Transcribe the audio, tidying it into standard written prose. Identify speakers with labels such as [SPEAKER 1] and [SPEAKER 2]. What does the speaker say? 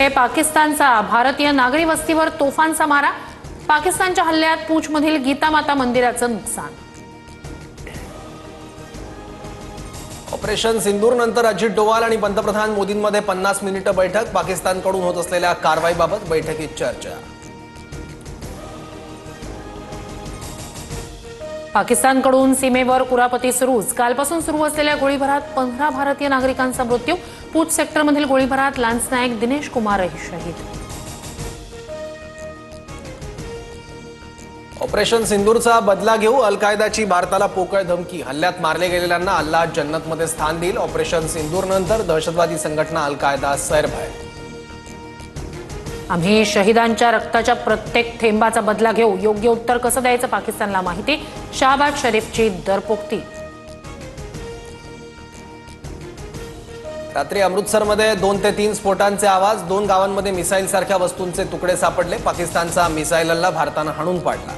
[SPEAKER 1] हे पाकिस्तानचा भारतीय नागरी वस्तीवर तोफांचा मारा। पाकिस्तानच्या हल्ल्यात पूंछमधील गीता माता मंदिराचं नुकसान।
[SPEAKER 2] ऑपरेशन सिंदूर नंतर अजित डोवाल आणि पंतप्रधान मोदींमध्ये 50 मिनिटं बैठक। पाकिस्तानकडून होत असलेल्या कारवाईबाबत बैठकीत चर्चा।
[SPEAKER 1] पाकिस्तानकडून सीमेवर कुरापती सुरूच। कालपासून सुरू असलेल्या गोळीबारात 15 भारतीय नागरिकांचा मृत्यू। पूंछ सेक्टरमधील गोळीबारात लान्स नायक दिनेश कुमारही शहीद।
[SPEAKER 2] ऑपरेशन सिंदूरचा बदला घेऊ, अल-कायदाची भारताला पोकळ धमकी। हल्ल्यात मारले गेलेल्यांना अल्लाह जन्नतमध्ये स्थान देईल। ऑपरेशन सिंदूर नंतर दहशतवादी संघटना अल-कायदा सैरभय।
[SPEAKER 1] आम्ही शहीदांच्या रक्ताच्या प्रत्येक थेंबाचा बदला घेऊ। योग्य उत्तर कसं द्यायचं पाकिस्तानला माहिती। शहबाज शरीफची दरपोक्ती।
[SPEAKER 2] रात्री अमृतसरमध्ये 2 ते 3 स्फोटांचे आवाज। 2 गावांमध्ये मिसाईल सारख्या वस्तूंचे तुकडे सापडले। पाकिस्तानचा मिसाईल हल्ला भारतानं हाणून पाडला।